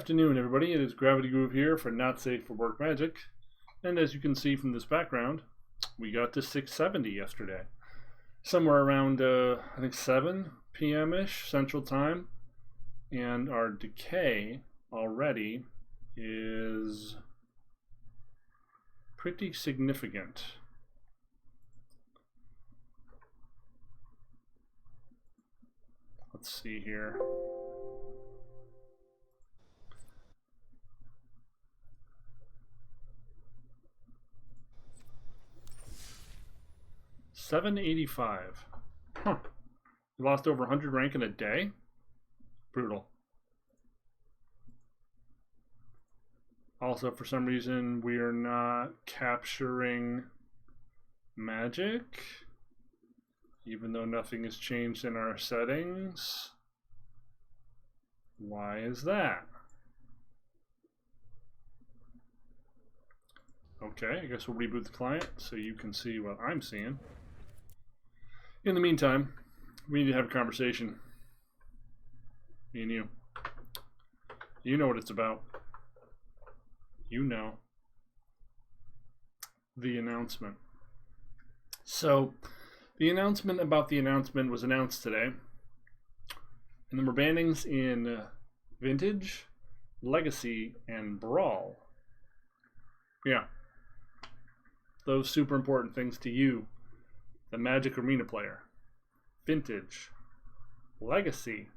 afternoon, everybody. It is Gravity Groove here for Not Safe for Work Magic. And as you can see from this background, we got to 670 yesterday. Somewhere around, I think 7 p.m.-ish Central Time. And our decay already is pretty significant. Let's see here. $785. Huh. You lost over 100 rank in a day? Brutal. Also, for some reason, we are not capturing magic, even though nothing has changed in our settings. Why is that? Okay, I guess we'll reboot the client so you can see what I'm seeing. In the meantime, we need to have a conversation. Me and you. You know what it's about. You know. The announcement. So, the announcement about the announcement was announced today. And there were bannings in Vintage, Legacy, and Brawl. Yeah. Those super important things to you, the Magic Arena player. Vintage, Legacy,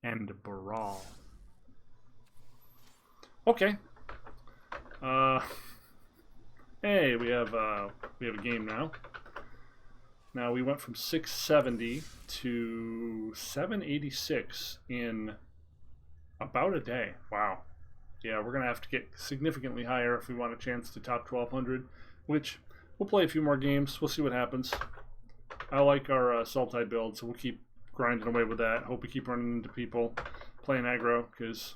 and Brawl. Okay. Hey, we have a game now. Now we went from 670 to 786 in about a day. Wow. Yeah, we're gonna have to get significantly higher if we want a chance to top 1200, which we'll play a few more games. We'll see what happens. I like our Sultai build, so we'll keep grinding away with that. Hope we keep running into people playing aggro, because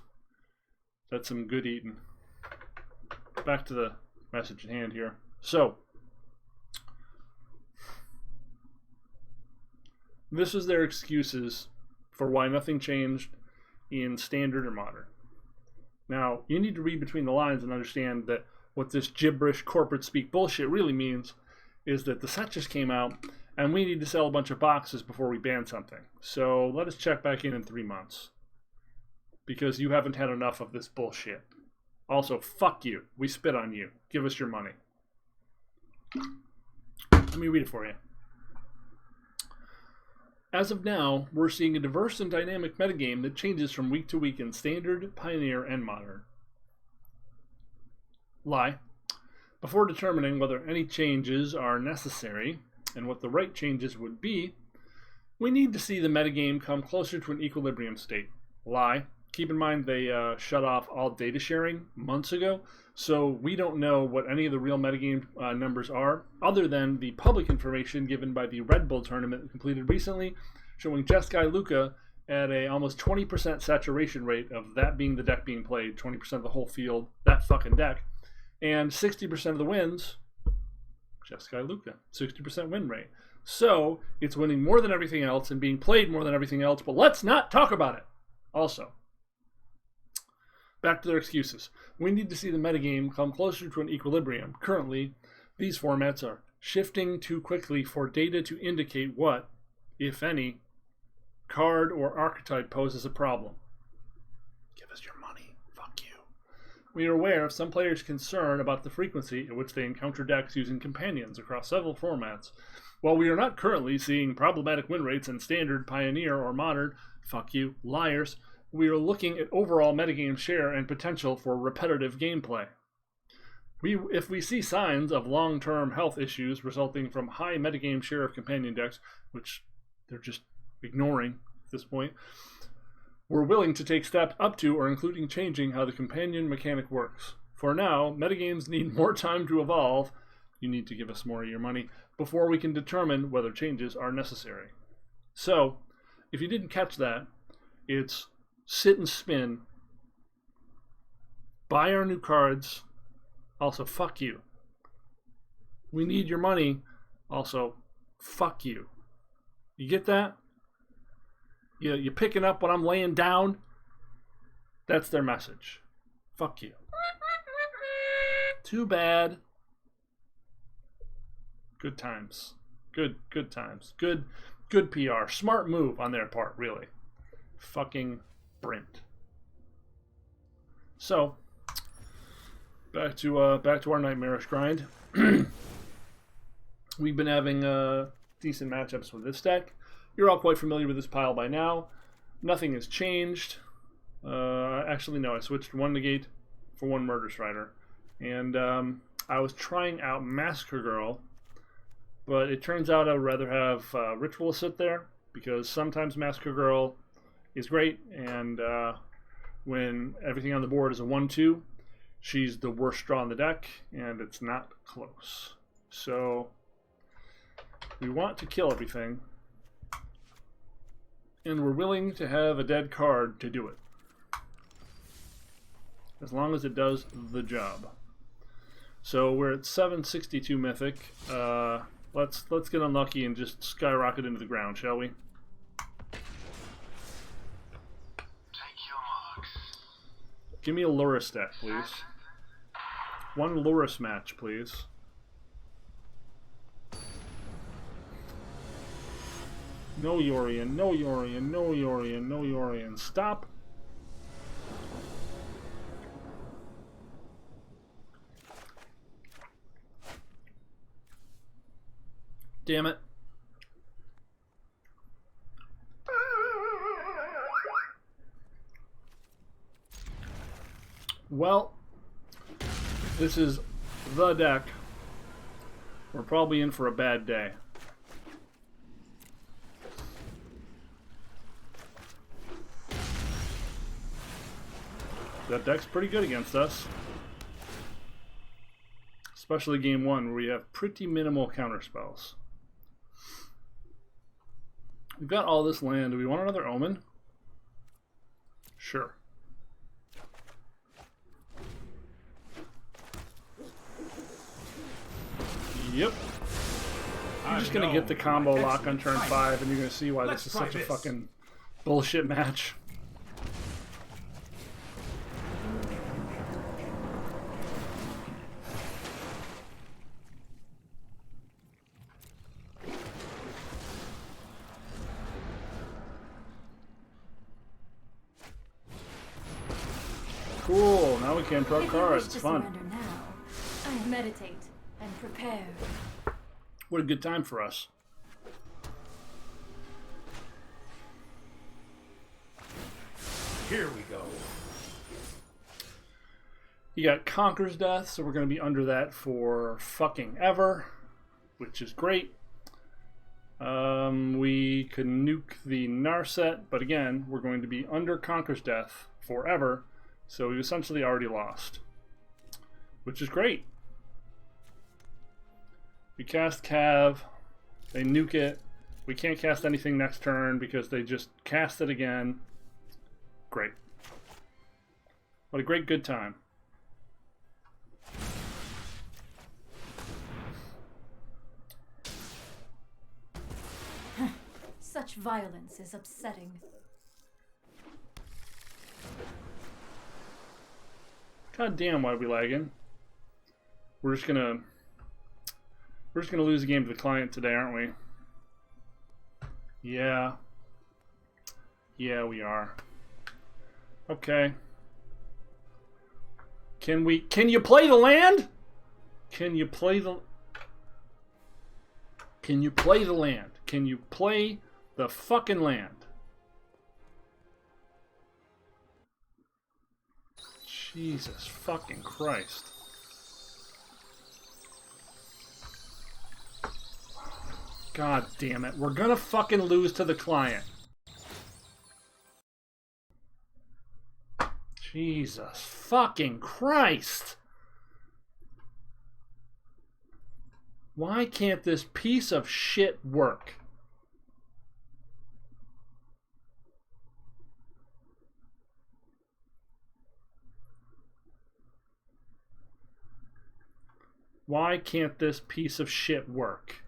that's some good eating. Back to the message at hand here. So, this is their excuses for why nothing changed in Standard or Modern. Now, you need to read between the lines and understand that what this gibberish corporate speak bullshit really means is that the set just came out and we need to sell a bunch of boxes before we ban something. So let us check back in 3 months. Because you haven't had enough of this bullshit. Also, fuck you. We spit on you. Give us your money. Let me read it for you. As of now, we're seeing a diverse and dynamic metagame that changes from week to week in Standard, Pioneer, and Modern. Lie. Before determining whether any changes are necessary and what the right changes would be, we need to see the metagame come closer to an equilibrium state. Lie. Keep in mind they shut off all data sharing months ago, so we don't know what any of the real metagame numbers are, other than the public information given by the Red Bull tournament completed recently, showing Jeskai Luka at a almost 20% saturation rate of that being the deck being played, 20% of the whole field, that fucking deck, and 60% of the wins, Jeskai Luka, 60% win rate. So, it's winning more than everything else and being played more than everything else, but let's not talk about it. Also, back to their excuses. We need to see the metagame come closer to an equilibrium. Currently, these formats are shifting too quickly for data to indicate what, if any, card or archetype poses a problem. Give us your money. Fuck you. We are aware of some players' concern about the frequency at which they encounter decks using companions across several formats. While we are not currently seeing problematic win rates in Standard, Pioneer, or Modern, fuck you, liars, we are looking at overall metagame share and potential for repetitive gameplay. If we see signs of long-term health issues resulting from high metagame share of companion decks, which they're just ignoring at this point, we're willing to take steps up to or including changing how the companion mechanic works. For now, metagames need more time to evolve. You need to give us more of your money before we can determine whether changes are necessary. So, if you didn't catch that, it's sit and spin, buy our new cards, also fuck you. We need your money, also fuck you. You get that? You picking up what I'm laying down? That's their message. Fuck you. Too bad. Good times. Good times. Good PR. Smart move on their part, really. Fucking Brent. So, back to our nightmarish grind. We've been having decent matchups with this deck. You're all quite familiar with this pile by now. Nothing has changed. Actually, no, I switched one Negate for one Murder Strider. And I was trying out Massacre Girl, but it turns out I'd rather have Ritual sit there, because sometimes Massacre Girl is great, and when everything on the board is a 1-2, she's the worst draw in the deck, and it's not close. So we want to kill everything, and we're willing to have a dead card to do it, as long as it does the job. So we're at 762 Mythic. Let's get unlucky and just skyrocket into the ground, shall we? Give me a Loris deck, please. One Loris match, please. No Yorion, no Yorion, no Yorion, no Yorion. Stop. Damn it. Well, this is the deck. We're probably in for a bad day. That deck's pretty good against us. Especially game one, where we have pretty minimal counterspells. We've got all this land. Do we want another Omen? Sure. Yep. You're just going to get the combo lock on turn 5, and you're going to see why this is such a fucking bullshit match. Cool, now we can draw cards. It's fun. I meditate and prepare. What a good time for us. Here we go. You got Conqueror's Death, so we're going to be under that for fucking ever, which is great. We could nuke the Narset, but again, we're going to be under Conqueror's Death forever, so we essentially already lost, which is great. We cast Cav, they nuke it, we can't cast anything next turn because they just cast it again. Great. What a great good time. Such violence is upsetting. God damn, why are we lagging? We're just gonna lose the game to the client today, aren't we? Yeah. Yeah, we are. Okay. Can you play the land? Can you play the land? Can you play the fucking land? Jesus fucking Christ. God damn it. We're gonna fucking lose to the client. Jesus fucking Christ. Why can't this piece of shit work? Why can't this piece of shit work?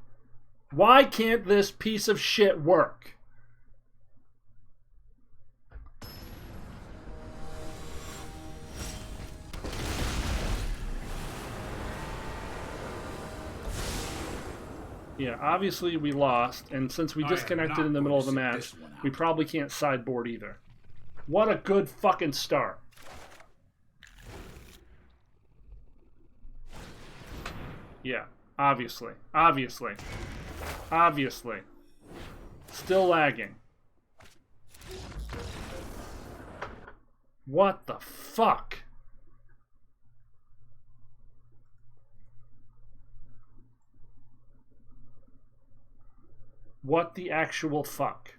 Why can't this piece of shit work? Yeah, obviously we lost, and since we disconnected in the middle of the match, we probably can't sideboard either. What a good fucking start. Yeah, obviously. Still lagging. What the fuck? What the actual fuck?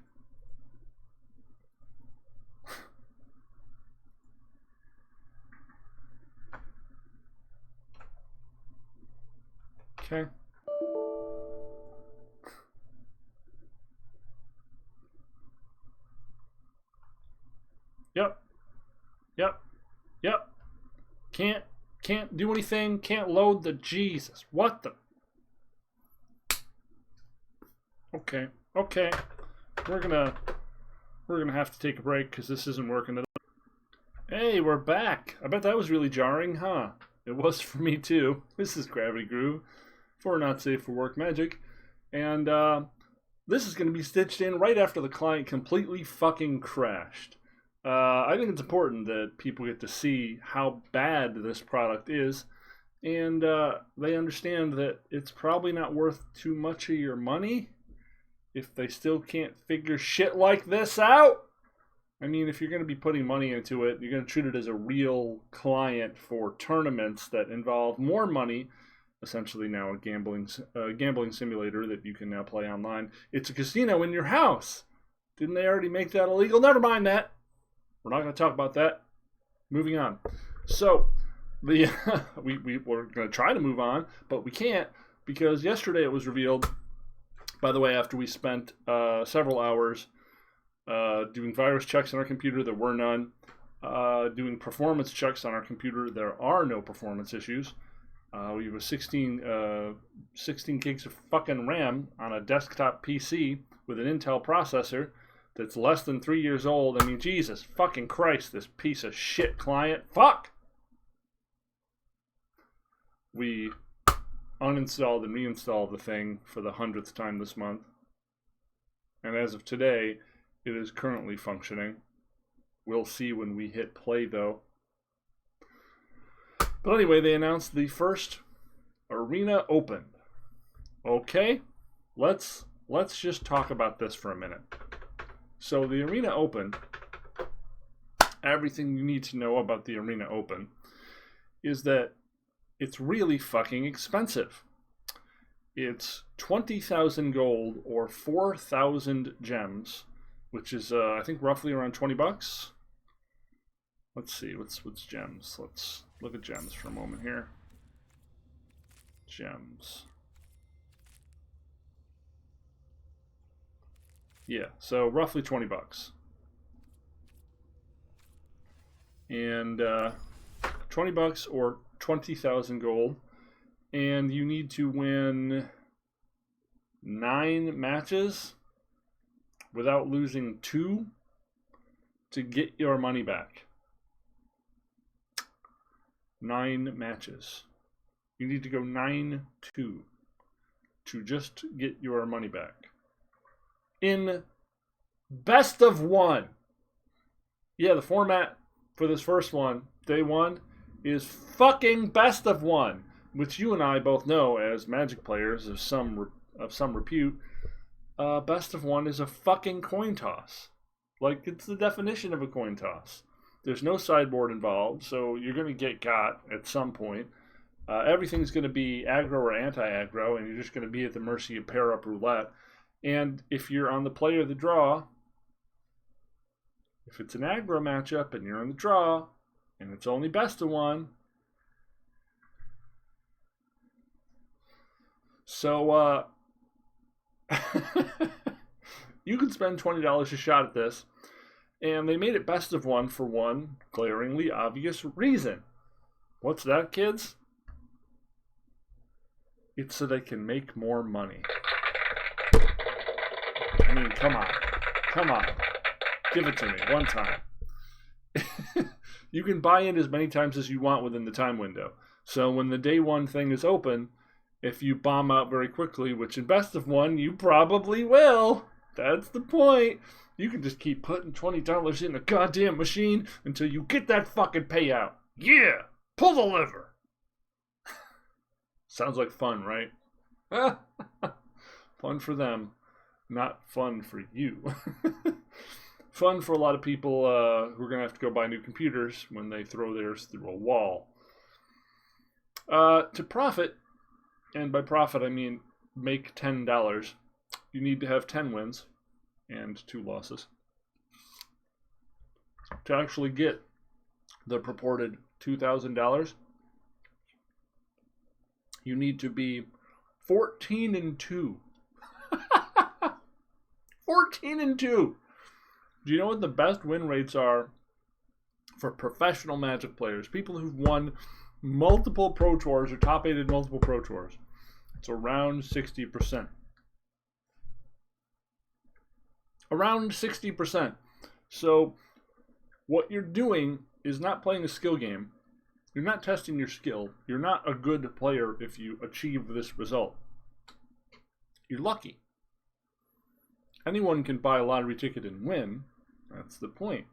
Okay. Yep. Can't do anything. Can't load the Jesus. What the? Okay. We're gonna have to take a break because this isn't working at all. Hey, we're back. I bet that was really jarring, huh? It was for me too. This is Gravity Groove for Not Safe for Work Magic, and this is going to be stitched in right after the client completely fucking crashed. I think it's important that people get to see how bad this product is, and they understand that it's probably not worth too much of your money if they still can't figure shit like this out. I mean, if you're going to be putting money into it, you're going to treat it as a real client for tournaments that involve more money. Essentially now a gambling simulator that you can now play online. It's a casino in your house. Didn't they already make that illegal? Never mind that. We're not going to talk about that. Moving on. So, we're going to try to move on, but we can't because yesterday it was revealed, by the way, after we spent several hours doing virus checks on our computer, there were none. Doing performance checks on our computer, there are no performance issues. We have a 16 gigs of fucking RAM on a desktop PC with an Intel processor that's less than 3 years old. I mean, Jesus fucking Christ, this piece of shit client. Fuck! We uninstalled and reinstalled the thing for the 100th time this month. And as of today, it is currently functioning. We'll see when we hit play, though. But anyway, they announced the first Arena Open. Okay, let's just talk about this for a minute. So the Arena Open, everything you need to know about the Arena Open is that it's really fucking expensive. It's 20,000 gold or 4,000 gems, which is I think roughly around $20. Let's see, what's gems? Let's look at gems for a moment here. Gems. Yeah, so roughly $20. And $20 or 20,000 gold. And you need to win 9 matches without losing 2 to get your money back. 9 matches. You need to go 9-2 to just get your money back. In best of 1. Yeah, the format for this first one, day 1, is fucking best of 1, which you and I both know as Magic players of some repute. Best of 1 is a fucking coin toss. Like, it's the definition of a coin toss. There's no sideboard involved, so you're going to get got at some point. Everything's going to be aggro or anti-aggro, and you're just going to be at the mercy of pair-up roulette. And if you're on the play of the draw, if it's an aggro matchup and you're on the draw, and it's only best of 1, so you can spend $20 a shot at this. And they made it best of 1 for one glaringly obvious reason. What's that, kids? It's so they can make more money. I mean, come on. Give it to me one time. You can buy in as many times as you want within the time window. So when the day 1 thing is open, if you bomb out very quickly, which in best of one, you probably will. That's the point. You can just keep putting $20 in the goddamn machine until you get that fucking payout. Yeah, pull the lever. Sounds like fun, right? Fun for them, not fun for you. Fun for a lot of people who are going to have to go buy new computers when they throw theirs through a wall. To profit, and by profit I mean make $10, you need to have 10 wins and 2 losses. To actually get the purported $2,000, you need to be 14-2. 14-2. Do you know what the best win rates are for professional Magic players? People who've won multiple Pro Tours or top-aided multiple Pro Tours. It's around 60%. Around 60%. So what you're doing is not playing a skill game. You're not testing your skill. You're not a good player if you achieve this result. You're lucky. Anyone can buy a lottery ticket and win. That's the point.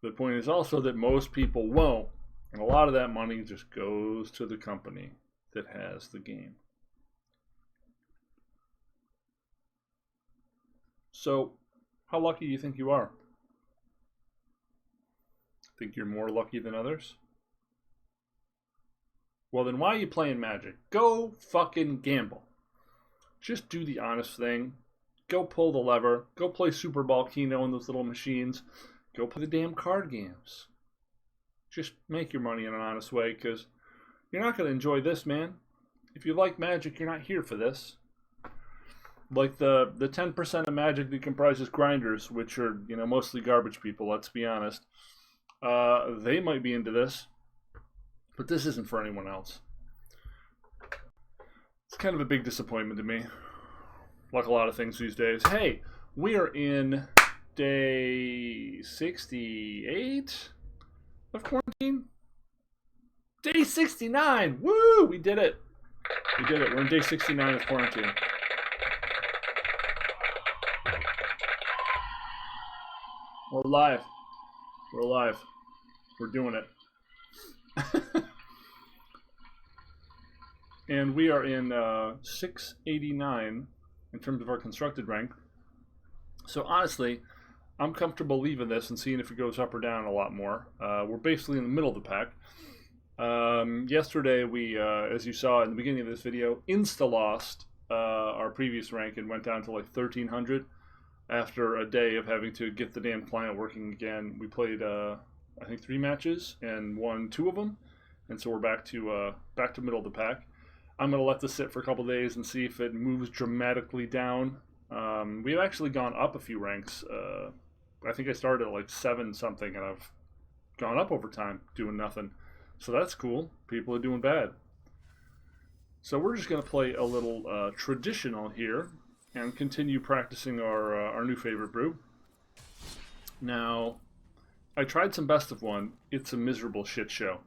The point is also that most people won't. And a lot of that money just goes to the company that has the game. So, how lucky do you think you are? Think you're more lucky than others? Well, then why are you playing Magic? Go fucking gamble. Just do the honest thing. Go pull the lever. Go play Super Ball Keno in those little machines. Go play the damn card games. Just make your money in an honest way, because you're not going to enjoy this, man. If you like Magic, you're not here for this. Like the 10% of Magic that comprises grinders, which are, mostly garbage people, let's be honest. They might be into this, but this isn't for anyone else. It's kind of a big disappointment to me. Like a lot of things these days. Hey, we are in day 68 of quarantine. Day 69! Woo! We did it. We did it. We're in day 69 of quarantine. We're live. We're alive. We're doing it. And we are in 689 in terms of our constructed rank. So honestly, I'm comfortable leaving this and seeing if it goes up or down a lot more. We're basically in the middle of the pack. Yesterday we, as you saw in the beginning of this video, insta-lost our previous rank and went down to like 1300 after a day of having to get the damn client working again. We played, I think 3 matches and won 2 of them, and so we're back to middle of the pack. I'm going to let this sit for a couple days and see if it moves dramatically down. We've actually gone up a few ranks. I think I started at like 7 something, and I've gone up over time doing nothing. So that's cool. People are doing bad. So we're just going to play a little traditional here and continue practicing our new favorite brew. Now, I tried some best of one. It's a miserable shit show.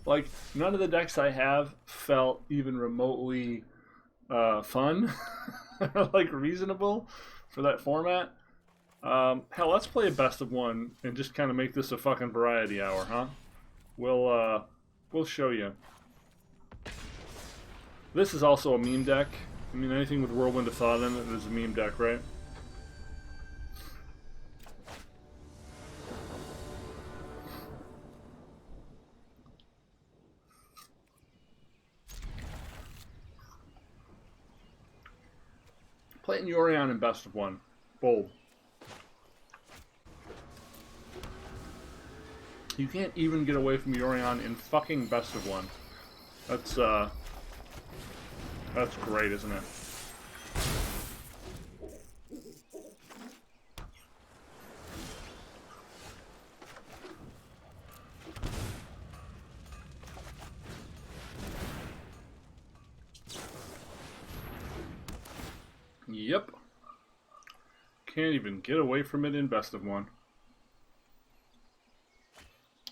Like, none of the decks I have felt even remotely fun, like reasonable for that format. Hell, let's play a best of one and just kind of make this a fucking variety hour, huh? We'll show you. This is also a meme deck. I mean, anything with Whirlwind of Thought in it is a meme deck, right? Playing Yorion in best of one. Bold. You can't even get away from Yorion in fucking best of one. That's great, isn't it? Yep. Can't even get away from it in best of one.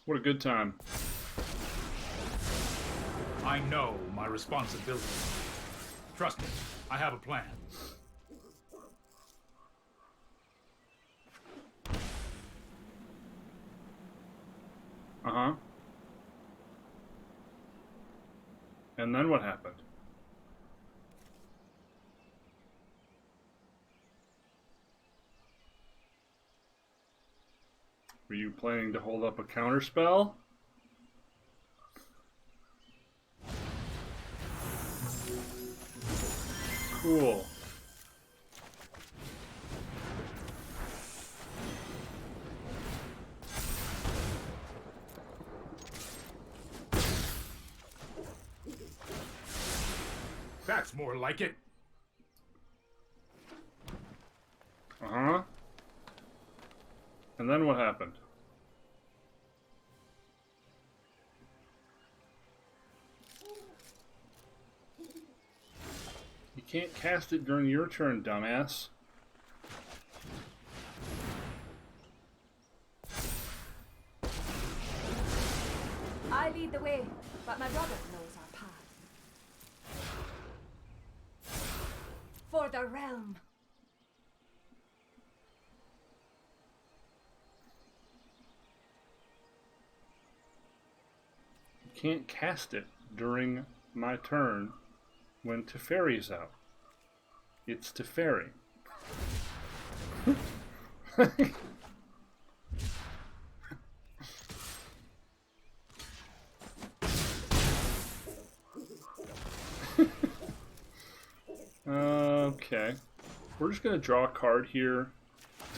What a good time. I know my responsibility. Trust me, I have a plan. Uh-huh. And then what happened? Were you planning to hold up a counterspell? Cool. That's more like it. Uh-huh. And then what happened? You can't cast it during your turn, dumbass. I lead the way, but my brother knows our path. For the realm. You can't cast it during my turn when Teferi's out. It's Teferi. Okay. We're just going to draw a card here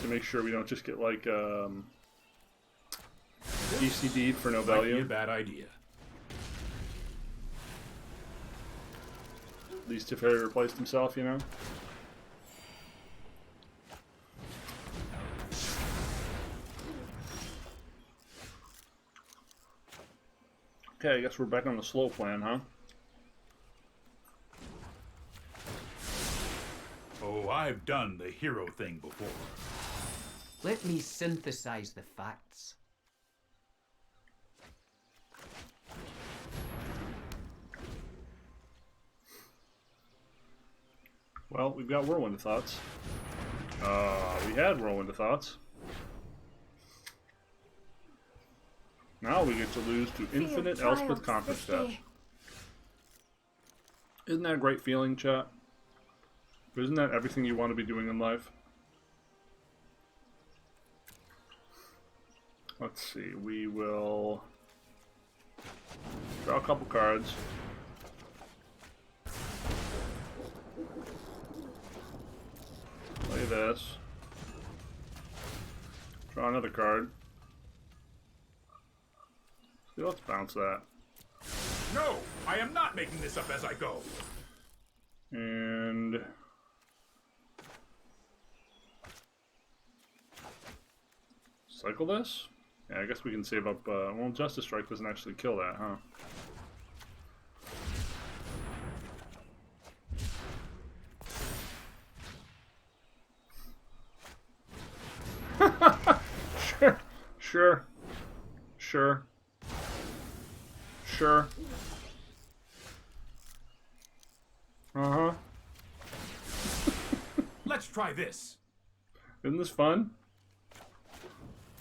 to make sure we don't just get like ECD'd for no value. Might be a bad idea. At least Teferi replaced himself, you know? Okay, I guess we're back on the slow plan, huh? Oh, I've done the hero thing before. Let me synthesize the facts. Well, we've got Whirlwind of Thoughts. We had Whirlwind of Thoughts. Now we get to lose to Infinite Elspeth Conference Steps. Isn't that a great feeling, chat? Isn't that everything you want to be doing in life? Let's see, we will draw a couple cards. Play this. Draw another card. See, let's bounce that. No, I am not making this up as I go. And cycle this? Yeah, I guess we can save up, well, Justice Strike doesn't actually kill that, huh? Sure. Uh-huh. Let's try this. Isn't this fun?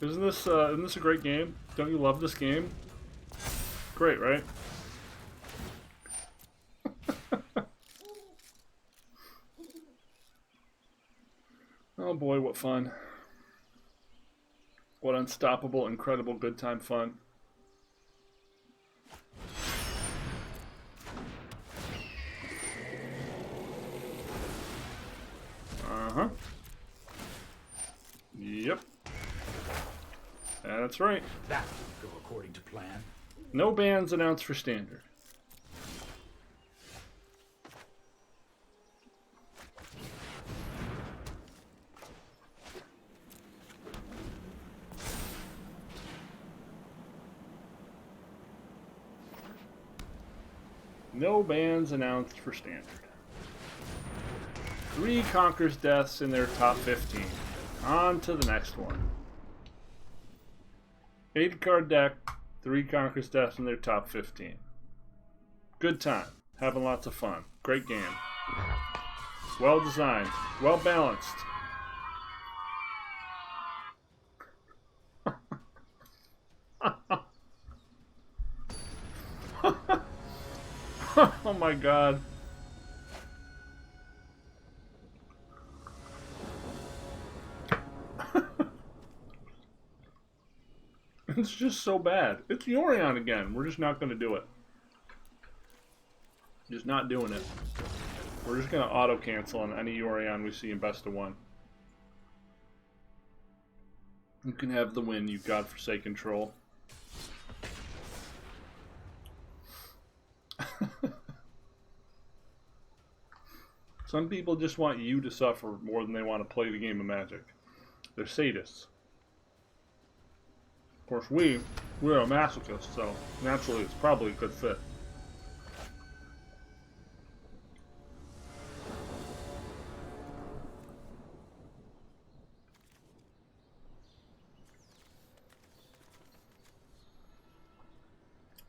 Isn't this a great game? Don't you love this game? Great, right? Oh boy, what fun. What unstoppable, incredible, good time fun. Uh-huh. Yep. That's right. That didn't go according to plan. No bans announced for Standard. No bans announced for Standard. 3 Conquer's Deaths in their top 15. On to the next one. 8 card deck, 3 Conquer's Deaths in their top 15. Good time. Having lots of fun. Great game. Well designed. Well balanced. Oh my god. It's just so bad. It's Yorion again. We're just not going to do it. Just not doing it. We're just going to auto-cancel on any Yorion we see in best of one. You can have the win, you godforsaken troll. Some people just want you to suffer more than they want to play the game of Magic. They're sadists. Of course, we're a masochist, so naturally it's probably a good fit.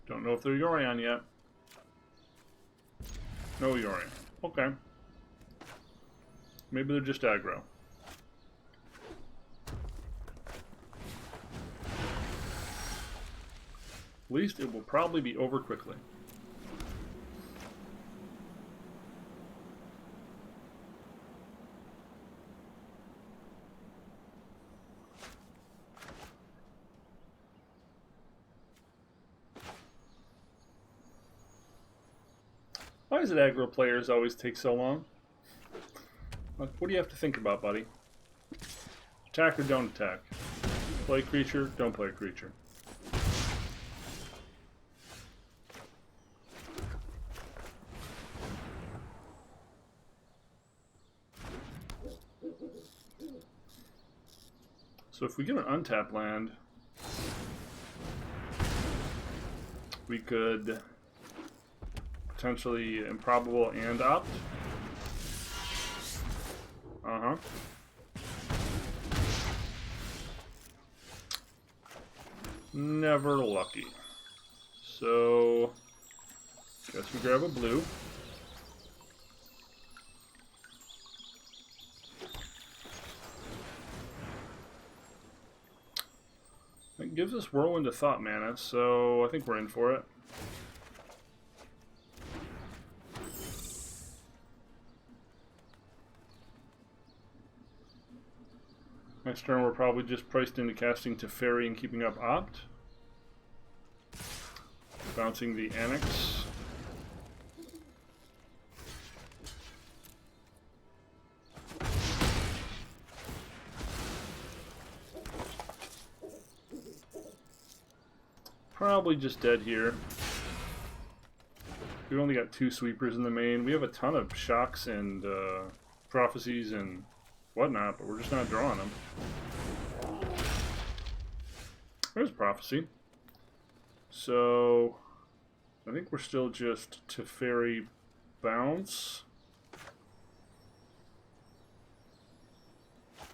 Don't know if they're Yorion yet. No Yorion. Okay. Maybe they're just aggro. At least it will probably be over quickly. Why is it aggro players always take so long? What do you have to think about, buddy? Attack or don't attack? Play creature, don't play a creature. So if we get an untapped land, we could potentially improbable and opt. Uh-huh. Never lucky. So, guess we grab a blue. It gives us Whirlwind of Thought mana, so I think we're in for it. Next turn we're probably just priced into casting Teferi and keeping up Opt. Bouncing the Annex. Probably just dead here. We've only got 2 sweepers in the main. We have a ton of shocks and prophecies and whatnot, but we're just not drawing them. There's prophecy. So I think we're still just Teferi bounce.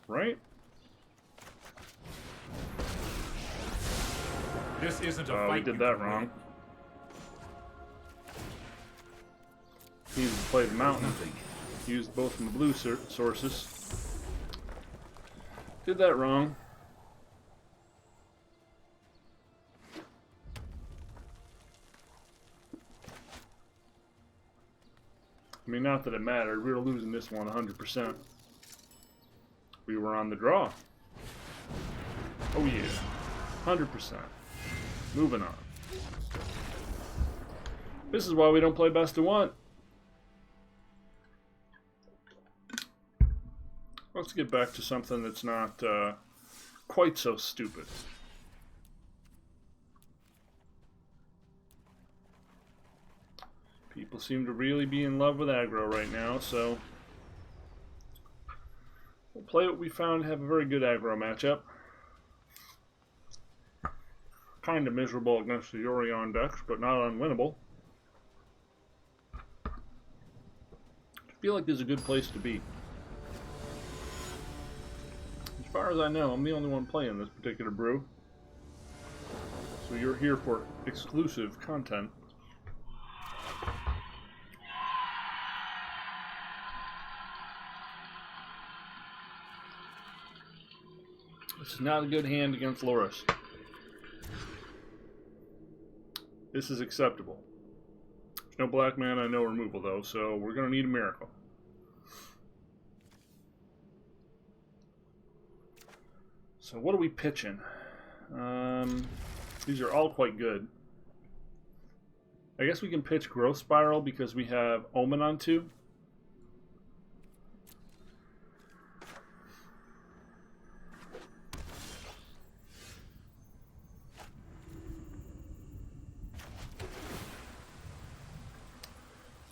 Right? This isn't a fight. We did that wrong. Needed to play the mountain. Used both of the blue sources. Did that wrong. I mean, not that it mattered. We were losing this one 100%. We were on the draw. Oh yeah. 100%. Moving on. This is why we don't play best of one. Let's get back to something that's not quite so stupid. People seem to really be in love with aggro right now, so we'll play what we found to have a very good aggro matchup. Kind of miserable against the Yorion decks, but not unwinnable. I feel like this is a good place to be. As far as I know, I'm the only one playing this particular brew. So you're here for exclusive content. This is not a good hand against Loris. This is acceptable. There's no black mana, no removal though, so we're going to need a miracle. So what are we pitching? These are all quite good. I guess we can pitch Growth Spiral because we have Omen on 2.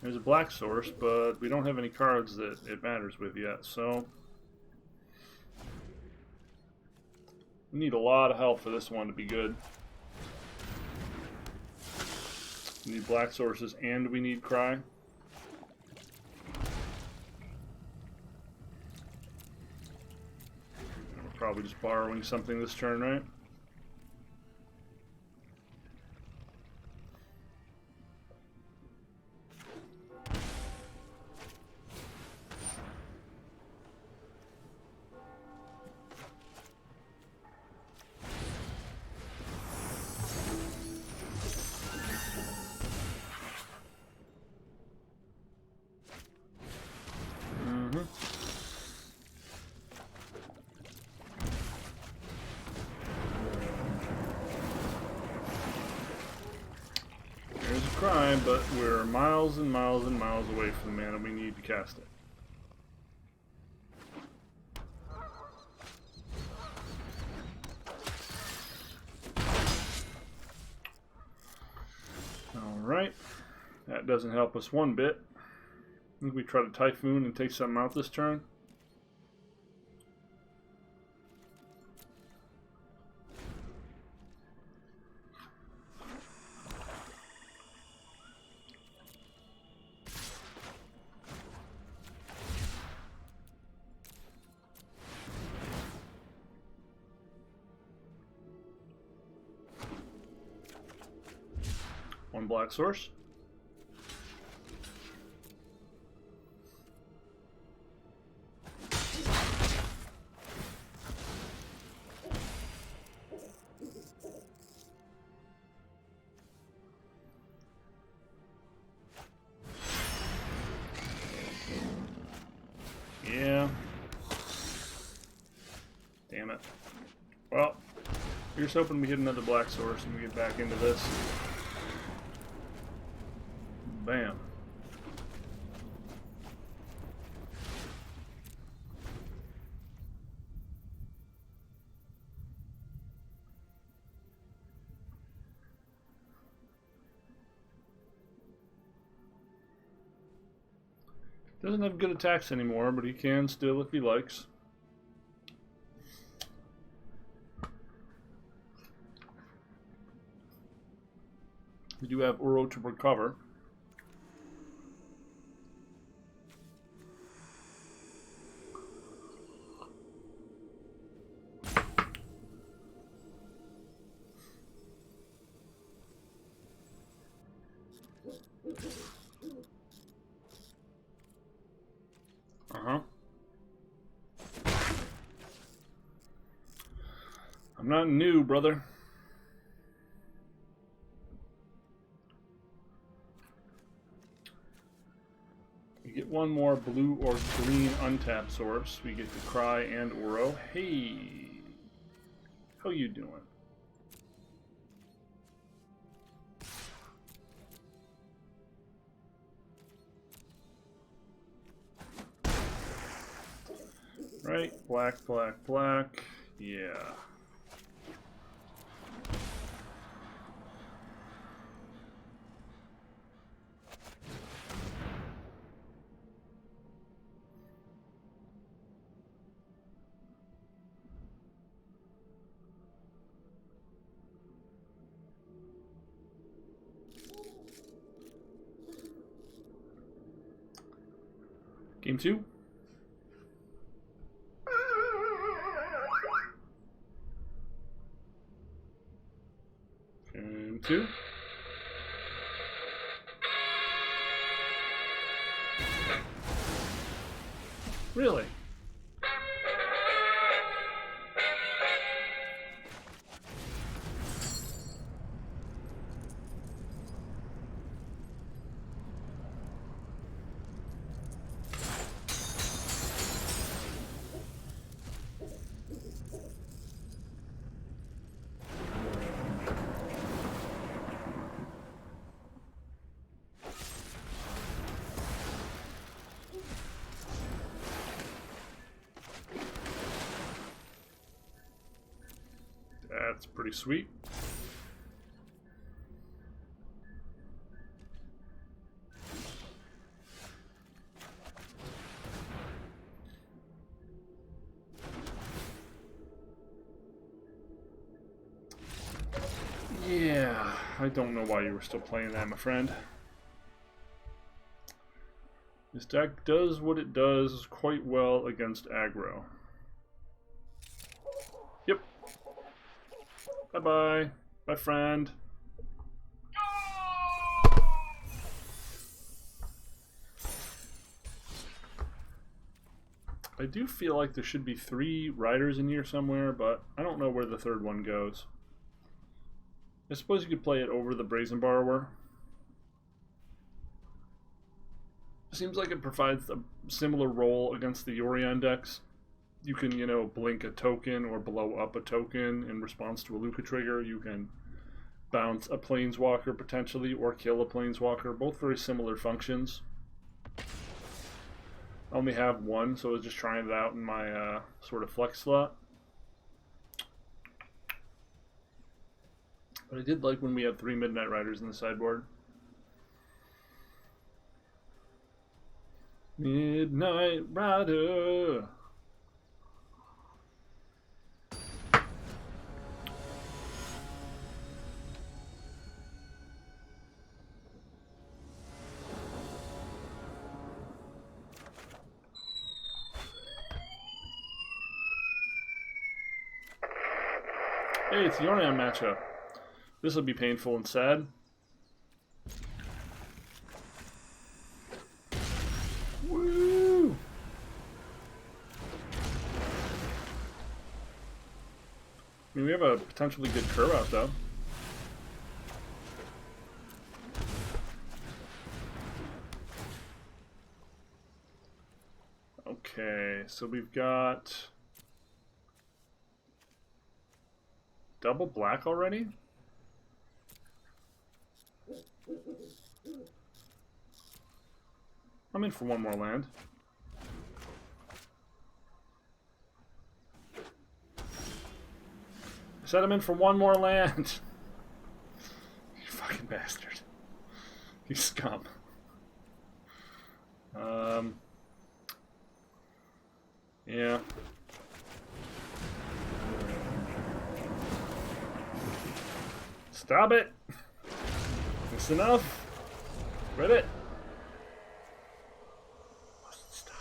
There's a black source, but we don't have any cards that it matters with yet, so we need a lot of help for this one to be good. We need black sources and we need Cry. We're probably just borrowing something this turn, right? Cry, but we're miles and miles and miles away from the mana we need to cast it. Alright, that doesn't help us one bit. I think we try to Typhoon and take something out this turn. One black source. Yeah. Damn it. Well, here's hoping we hit another black source and we get back into this. Bam. Doesn't have good attacks anymore, but he can still if he likes. We do have Uro to recover. I'm not new, brother. We get one more blue or green untapped source. We get to Cry and Uro. Hey, how you doing? Right, black, black, black. Yeah. Game 2. Game 2. Really? That's pretty sweet. Yeah, I don't know why you were still playing that, my friend. This deck does what it does quite well against aggro. Yep. Bye-bye, my friend. I do feel like there should be 3 riders in here somewhere, but I don't know where the third one goes. I suppose you could play it over the Brazen Borrower. Seems like it provides a similar role against the Yorion decks. You can, you know, blink a token or blow up a token in response to a Luca trigger. You can bounce a Planeswalker potentially or kill a Planeswalker. Both very similar functions. I only have one, so I was just trying it out in my sort of flex slot. But I did like when we had 3 Midnight Riders in the sideboard. Midnight Rider. Hey, it's the Yorion matchup. This will be painful and sad. Woo! I mean, we have a potentially good curve out, though. Okay, so we've got double black already? I'm in for one more land. I said I'm in for one more land. You fucking bastard. You scum. Yeah. Stop it! That's enough. Read it. Stop.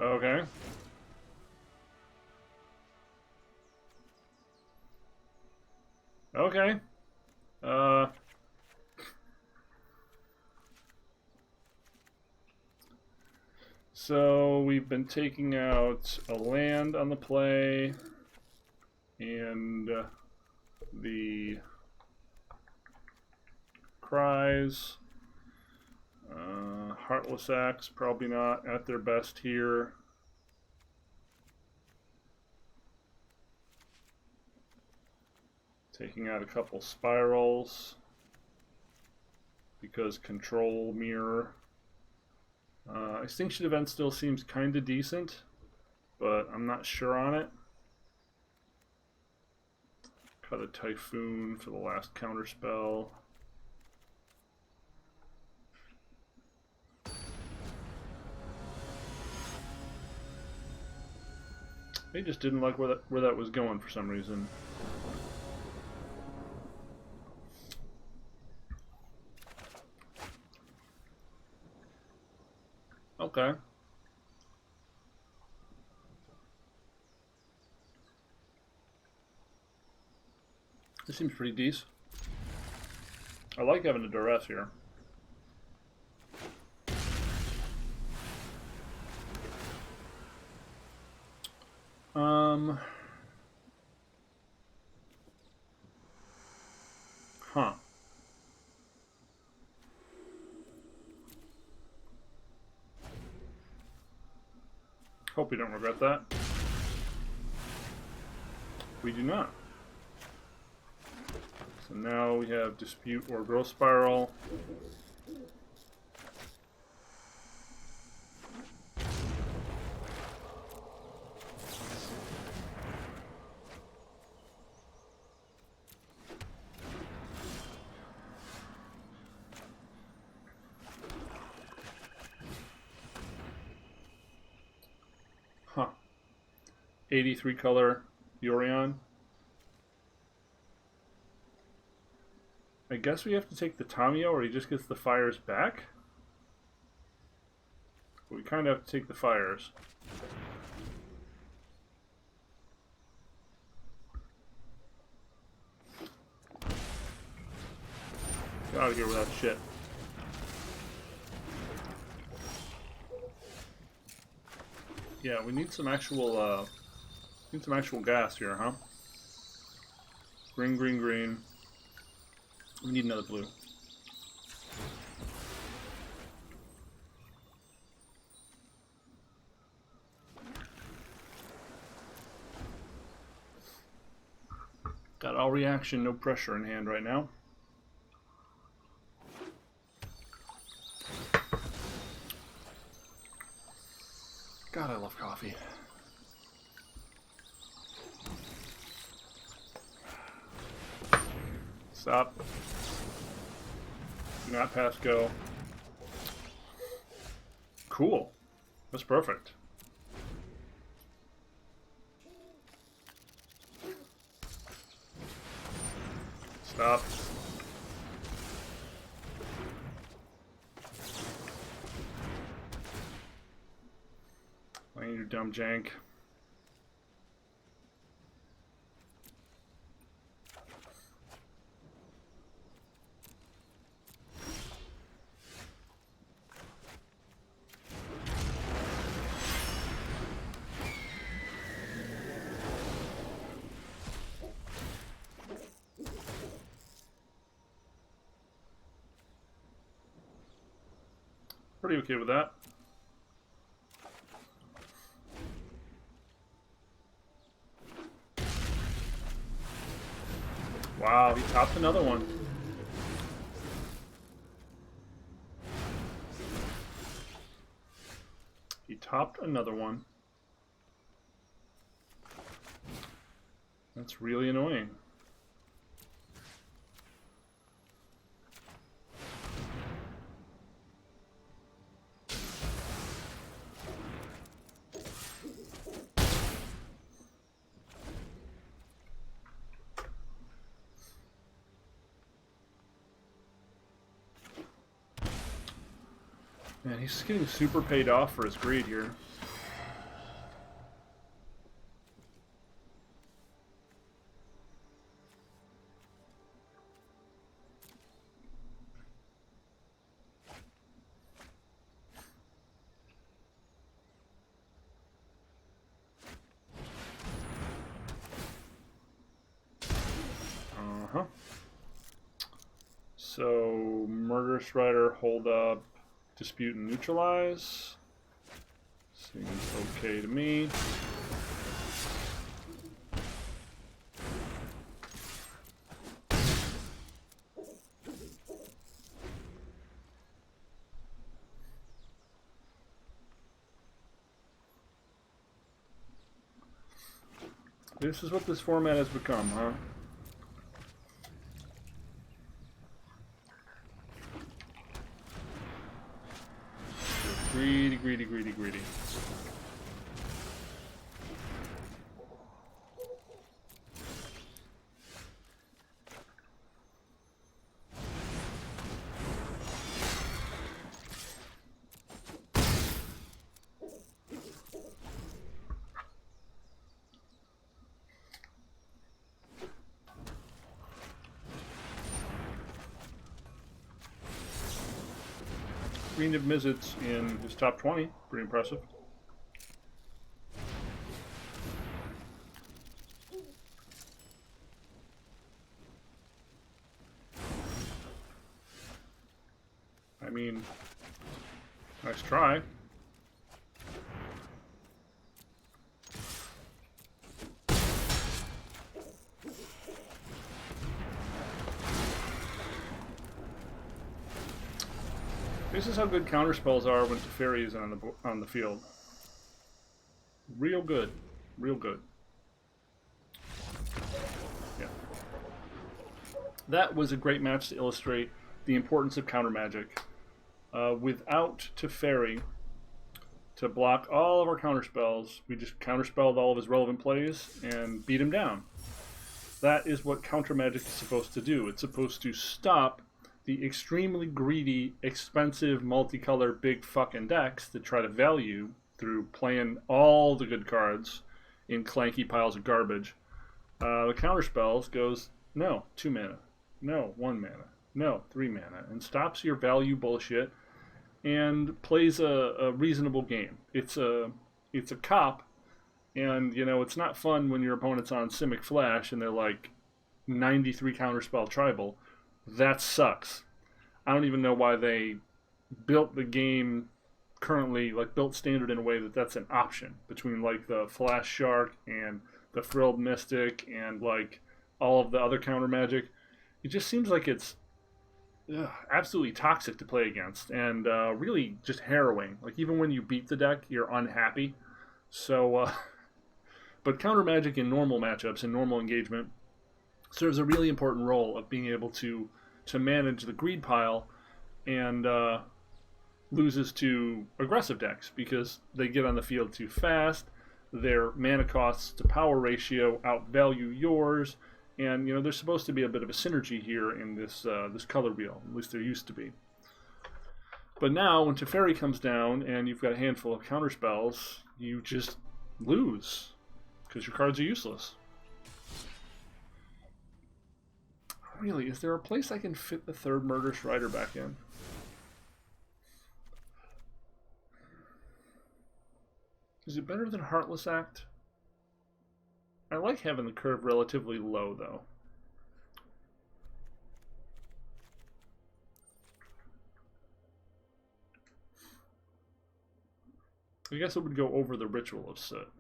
Okay. Okay. So we've been taking out a land on the play and the cries. Heartless Axe probably not at their best here. Taking out a couple spirals because control mirror. Extinction Event still seems kind of decent, but I'm not sure on it. Cut a Typhoon for the last counterspell. They just didn't like where that was going for some reason. Okay. This seems pretty decent. I like having a duress here. Huh. Hope we don't regret that. We do not. So now we have Dispute or Growth Spiral. 83 color Yorion. I guess we have to take the Tamio, or he just gets the fires back? We kind of have to take the fires. Get out of here with that shit. Yeah, we need some actual gas here, huh? Green, green, green. We need another blue. Got all reaction, no pressure in hand right now. God, I love coffee. Stop. Do not pass go. Cool. That's perfect. Stop. Playing your dumb jank. Pretty okay with that. Wow, he topped another one. He topped another one. That's really annoying. Man, he's getting super paid off for his greed here. Uh-huh. So, Murderous Rider, hold up. Dispute and neutralize. Seems okay to me. This is what this format has become, huh? Greedy, greedy, greedy, greedy. Green of Mizzets in his top 20. Pretty impressive. I mean, nice try. This is how good counterspells are when Teferi is on the field. Real good, real good. Yeah, that was a great match to illustrate the importance of counter magic. Without Teferi, to block all of our counterspells. We just counterspelled all of his relevant plays and beat him down. That is what counter magic is supposed to do. It's supposed to stop the extremely greedy, expensive, multicolor, big fucking decks that try to value through playing all the good cards in clanky piles of garbage. The counterspells goes, no, 2 mana. No, 1 mana. No, 3 mana. And stops your value bullshit and plays a reasonable game. It's a cop, and you know it's not fun when your opponent's on Simic Flash and they're like 93 counterspell tribal. That sucks. I don't even know why they built the game currently, like built standard in a way that that's an option between like the Flash Shark and the Frilled Mystic and like all of the other counter magic. It just seems like it's absolutely toxic to play against and really just harrowing. Like even when you beat the deck, you're unhappy. So, but counter magic in normal matchups and normal engagement serves a really important role of being able to manage the greed pile and loses to aggressive decks because they get on the field too fast. Their mana costs to power ratio outvalue yours, and you know there's supposed to be a bit of a synergy here in this this color wheel. At least there used to be. But now, when Teferi comes down and you've got a handful of counter spells, you just lose because your cards are useless. Really, is there a place I can fit the third Murderous Rider back in? Is it better than Heartless Act? I like having the curve relatively low, though. I guess it would go over the Ritual of Soot.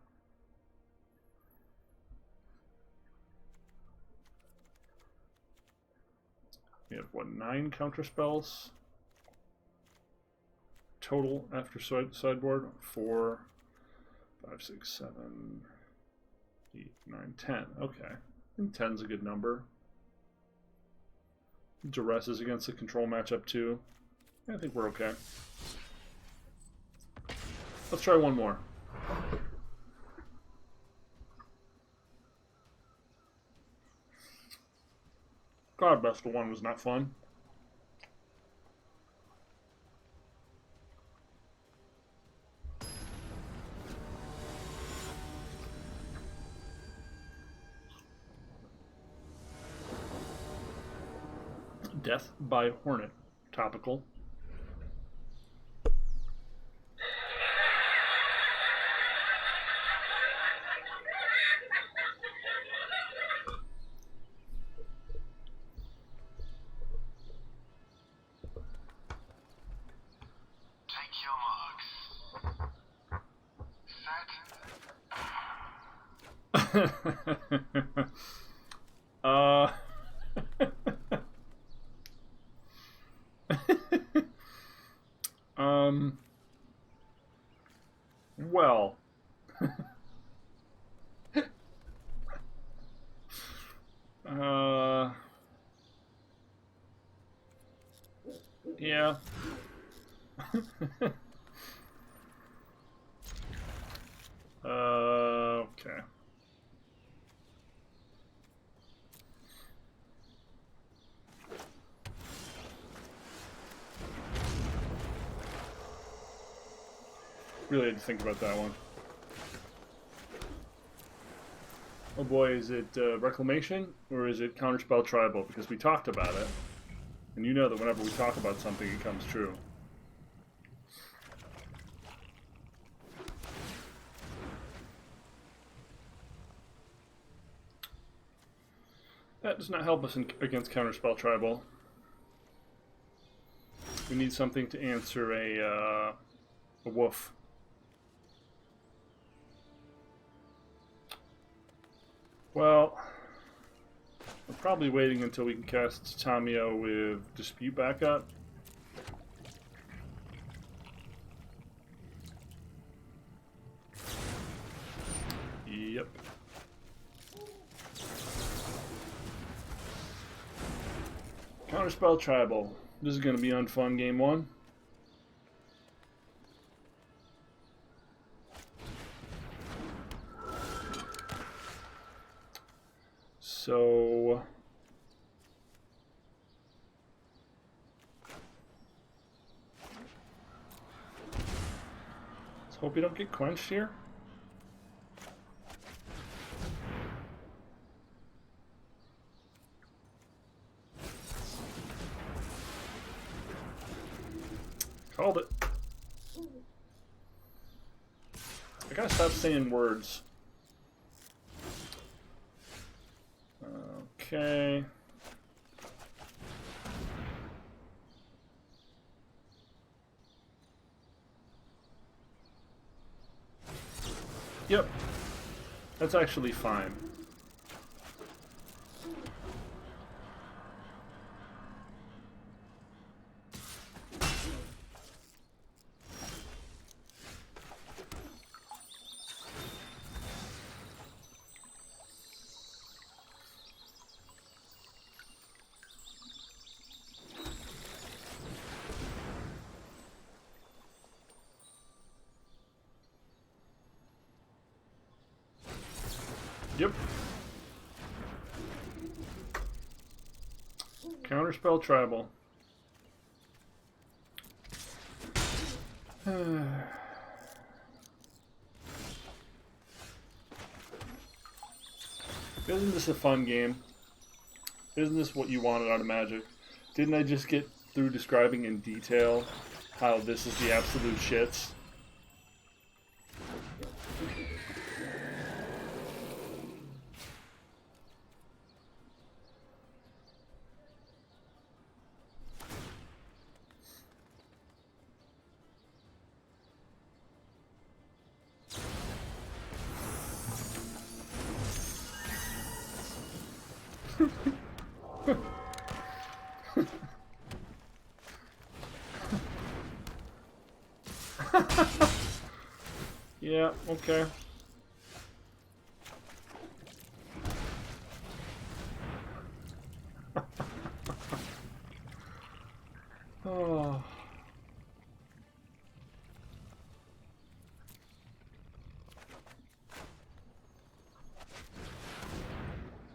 We have, what, 9 counter spells total after sideboard? 4, 5, 6, 7, 8, 9, 10. Okay. I think 10's a good number. Duress is against the control matchup too. I think we're okay. Let's try one more. God, Best of One was not fun. Death by Hornet. Topical. Well, yeah. Okay. Really had to think about that one. Oh boy, is it Reclamation or is it Counterspell Tribal? Because we talked about it, and you know that whenever we talk about something, it comes true. That does not help us against Counterspell Tribal. We need something to answer a woof. Well, I'm probably waiting until we can cast Tamio with Dispute back up. Yep. Counterspell Tribal. This is going to be unfun game 1. So let's hope we don't get quenched here. Called it. I gotta stop saying words. Okay. Yep. That's actually fine. Yep. Counterspell tribal. Isn't this a fun game? Isn't this what you wanted out of Magic? Didn't I just get through describing in detail how this is the absolute shits? Yeah, okay. Oh.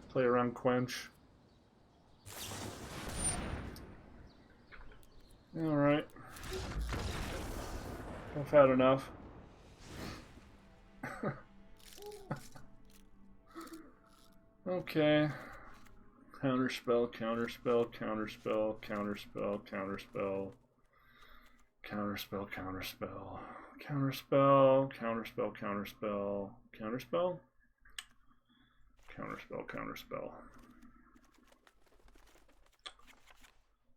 Play around quench. Alright. I've had enough. Okay. Counterspell, counterspell, counterspell, counterspell, counterspell. Counterspell, counterspell. Counterspell, counterspell, counterspell. Counterspell? Counterspell, counterspell.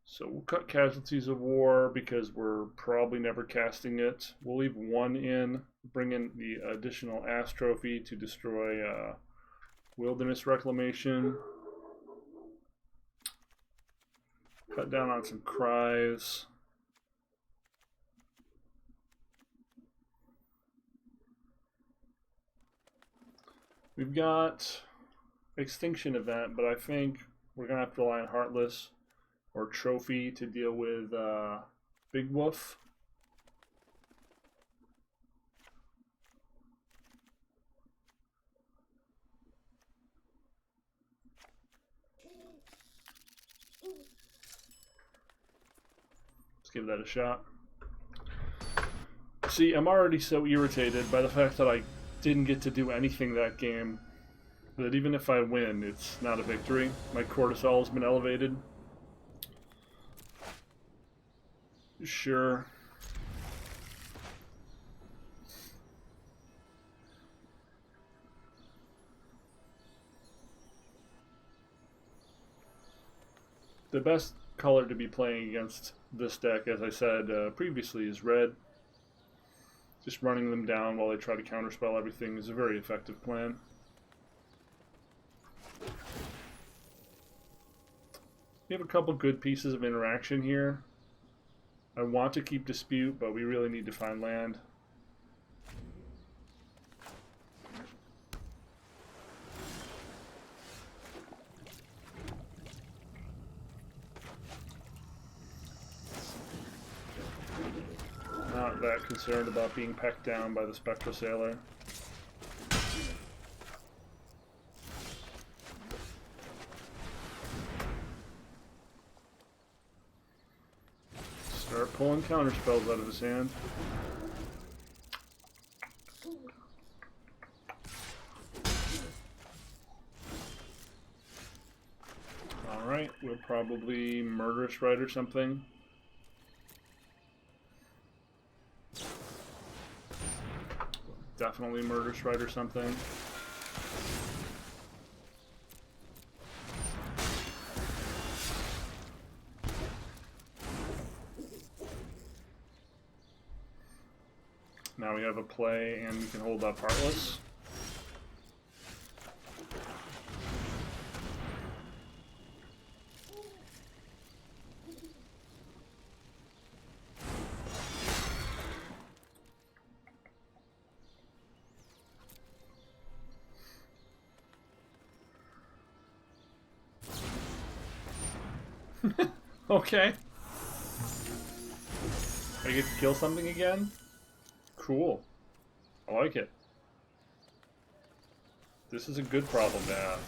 So we'll cut Casualties of War because we're probably never casting it. We'll leave one in, bring in the additional Ass Trophy to destroy Wilderness Reclamation. Cut down on some Cries. We've got Extinction Event, but I think we're going to have to rely on Heartless or Trophy to deal with Big Wolf. Let's give that a shot. See, I'm already so irritated by the fact that I didn't get to do anything that game that even if I win, it's not a victory. My cortisol has been elevated. Sure. The best color to be playing against this deck, as I said previously, is red. Just running them down while they try to counterspell everything is a very effective plan. We have a couple good pieces of interaction here. I want to keep Dispute, but we really need to find land. Not that concerned about being pecked down by the Spectral Sailor. pulling counter spells out of his hand. Alright, we'll probably Murderous Rite or something. Definitely Murderous Rite or something. Now we have a play and we can hold up Heartless. Okay. I get to kill something again? Cool. I like it. This is a good problem to have.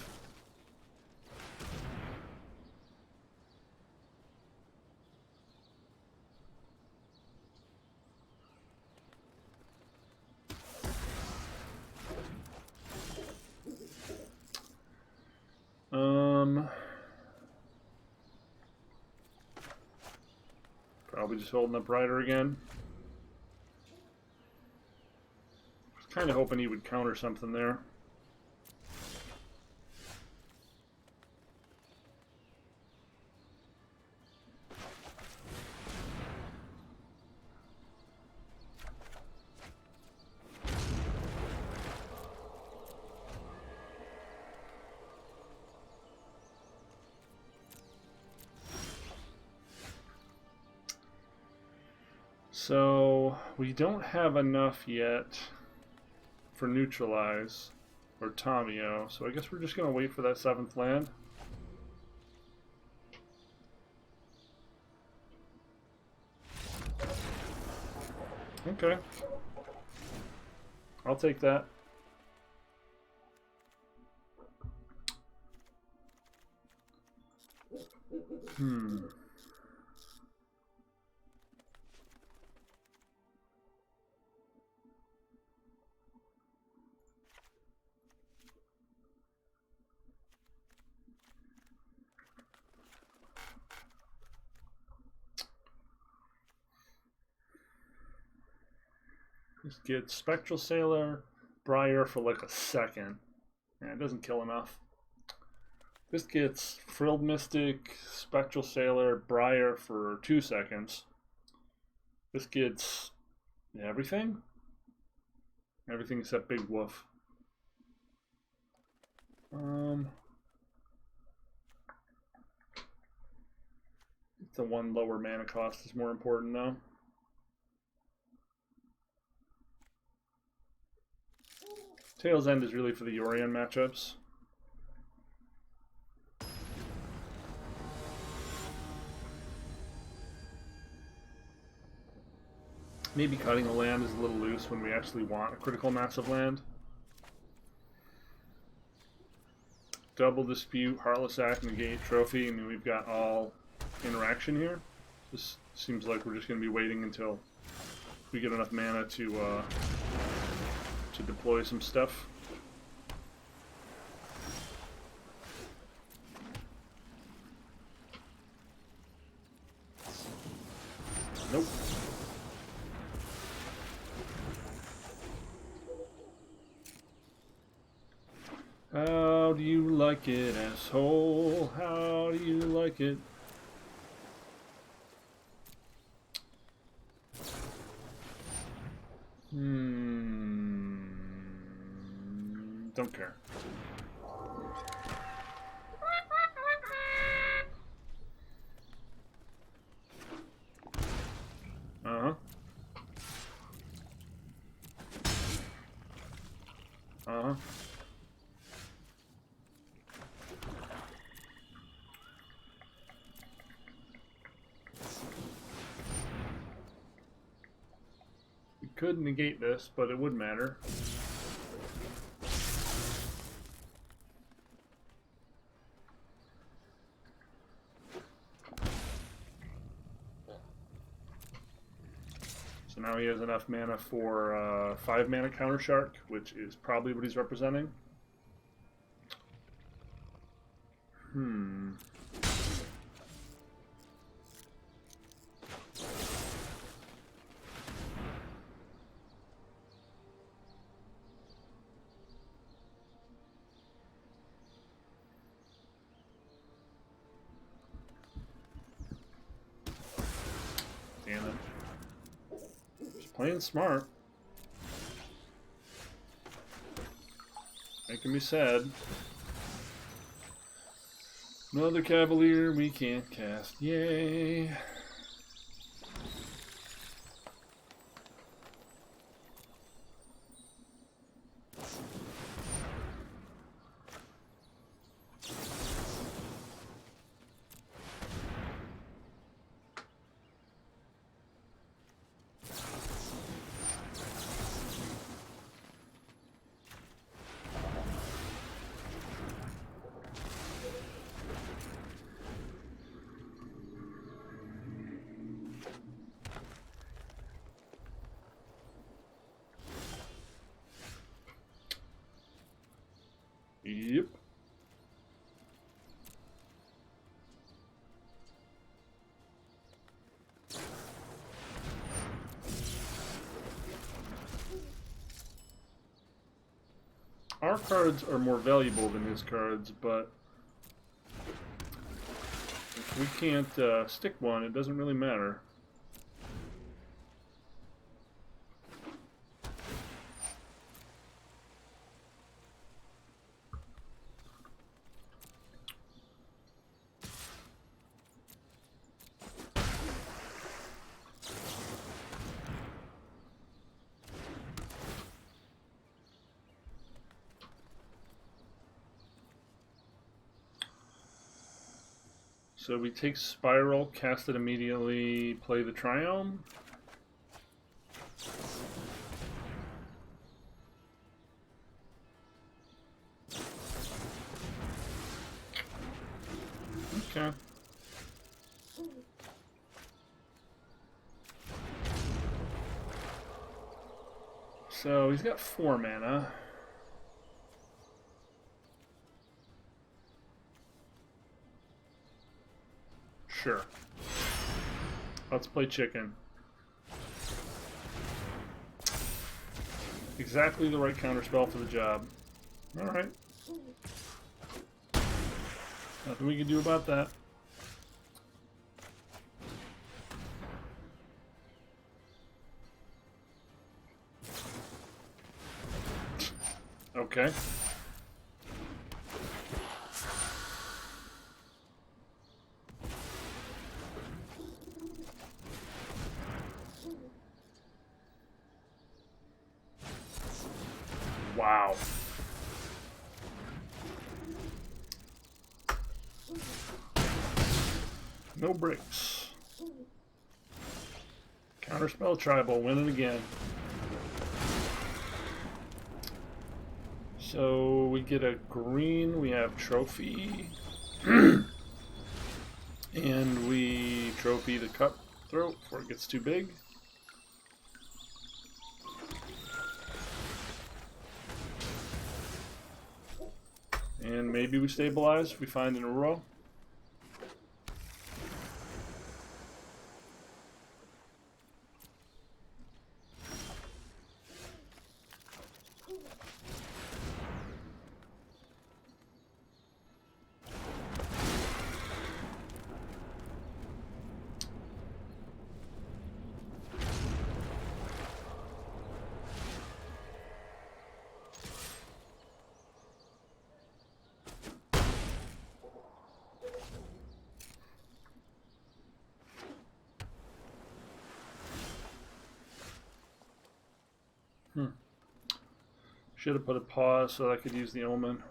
Probably just holding up Rider again. I was kind of hoping he would counter something there. So we don't have enough yet for Neutralize or Tamio, so I guess we're just going to wait for that 7th land. Okay. I'll take that. Just get Spectral Sailor, Briar for like a second. Yeah, it doesn't kill enough. This gets Frilled Mystic, Spectral Sailor, Briar for 2 seconds. This gets everything? Everything except Big Wolf. The one lower mana cost is more important though. Tail's End is really for the Yorion matchups. Maybe cutting a land is a little loose when we actually want a critical mass of land. Double Dispute, Heartless Act, Negate, Trophy. I mean, we've got all interaction here. This seems like we're just going to be waiting until we get enough mana to deploy some stuff. Nope. How do you like it, asshole? How do you like it? Don't care. Uh-huh. Uh-huh. We could negate this, but it would matter. So now he has enough mana for 5 mana Counter Shark, which is probably what he's representing. Damn it. Just playing smart. Making me sad. Another Cavalier we can't cast. Yay. Yep. Our cards are more valuable than his cards, but if we can't stick one, it doesn't really matter. So we take Spiral, cast it immediately, play the Triome. Okay. So he's got 4 mana. Sure. Let's play chicken. Exactly the right counterspell for the job. Alright. Nothing we can do about that. Okay. Wow. No breaks. Counterspell Tribal, winning again. So we get a green, we have Trophy. And we trophy the Cutthroat before it gets too big. And maybe we stabilize if we find an Uro. Should have put a pause so I could use the Omen.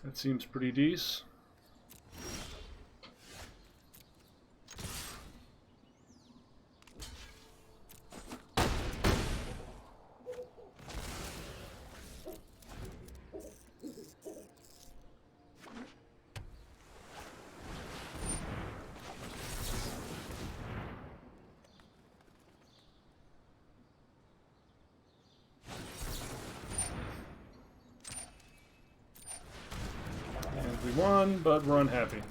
That seems pretty decent. We won, but we're unhappy.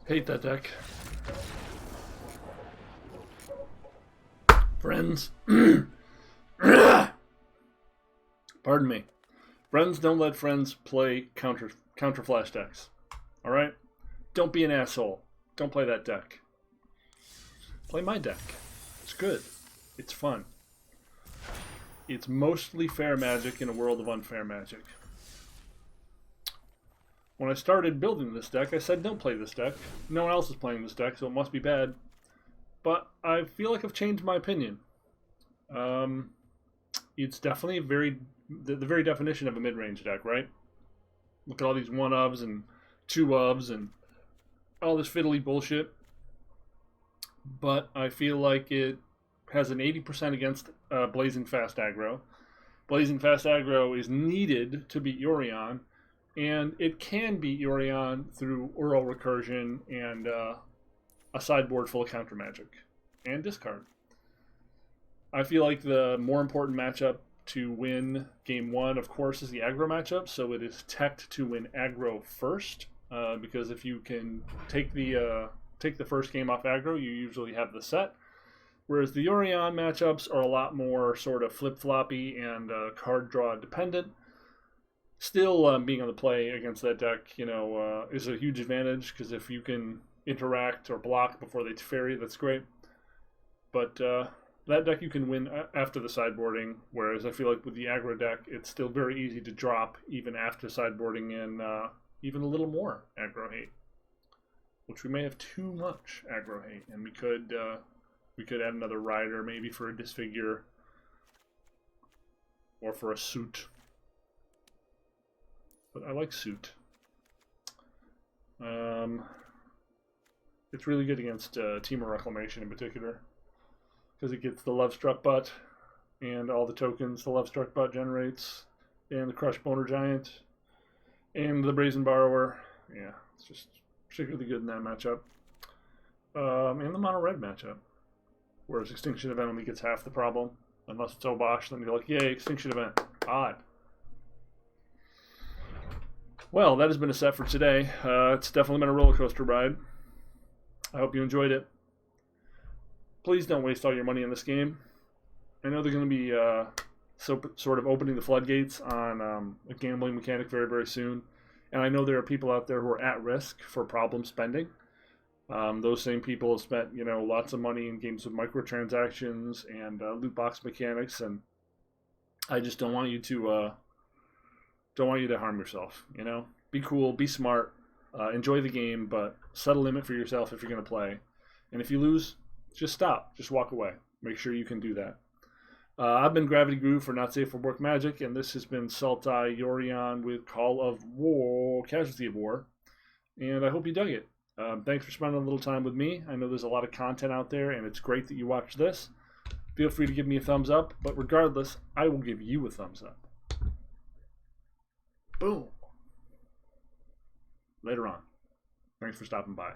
Hate that deck. Friends. Pardon me. Friends, don't let friends play counter flash decks. Alright? Don't be an asshole. Don't play that deck. Play my deck. It's good. It's fun. It's mostly fair magic in a world of unfair magic. When I started building this deck, I said don't play this deck. No one else is playing this deck, so it must be bad. But I feel like I've changed my opinion. It's definitely the very definition of a mid-range deck, right? Look at all these 1-ofs and 2-ofs and all this fiddly bullshit. But I feel like it has an 80% against Blazing Fast aggro. Blazing Fast aggro is needed to beat Yorion, and it can beat Yorion through Uro Recursion and a sideboard full of counter magic and discard. I feel like the more important matchup to win game 1, of course, is the aggro matchup, so it is teched to win aggro first, because if you can take the first game off aggro, you usually have the set. Whereas the Yorion matchups are a lot more sort of flip-floppy and card draw dependent. Still, being on the play against that deck, is a huge advantage, because if you can interact or block before they fairy, that's great. But that deck you can win after the sideboarding, whereas I feel like with the aggro deck, it's still very easy to drop even after sideboarding in even a little more aggro hate. Which we may have too much aggro hate, and we could add another rider, maybe for a disfigure, or for a suit. But I like suit. It's really good against Temur Reclamation in particular, because it gets the Lovestruck Butt, and all the tokens the Lovestruck Butt generates, and the Crush Boner Giant, and the Brazen Borrower. Yeah, it's just particularly good in that matchup. And the Mono Red matchup. Whereas Extinction Event only gets half the problem. Unless it's Obosh, then you're like, yay, Extinction Event. Odd. Well, that has been a set for today. It's definitely been a roller coaster ride. I hope you enjoyed it. Please don't waste all your money in this game. I know they're going to be sort of opening the floodgates on a gambling mechanic very, very soon. And I know there are people out there who are at risk for problem spending. Those same people have spent, lots of money in games with microtransactions and loot box mechanics, and I just don't want you to harm yourself. Be cool, be smart, enjoy the game, but set a limit for yourself if you're going to play. And if you lose, just stop, just walk away. Make sure you can do that. I've been Gravity Groove for Not Safe for Work Magic, and this has been Sultai Yorion with Call of War, Casualty of War, and I hope you dug it. Thanks for spending a little time with me. I know there's a lot of content out there, and it's great that you watched this. Feel free to give me a thumbs up, but regardless, I will give you a thumbs up. Boom. Later on. Thanks for stopping by.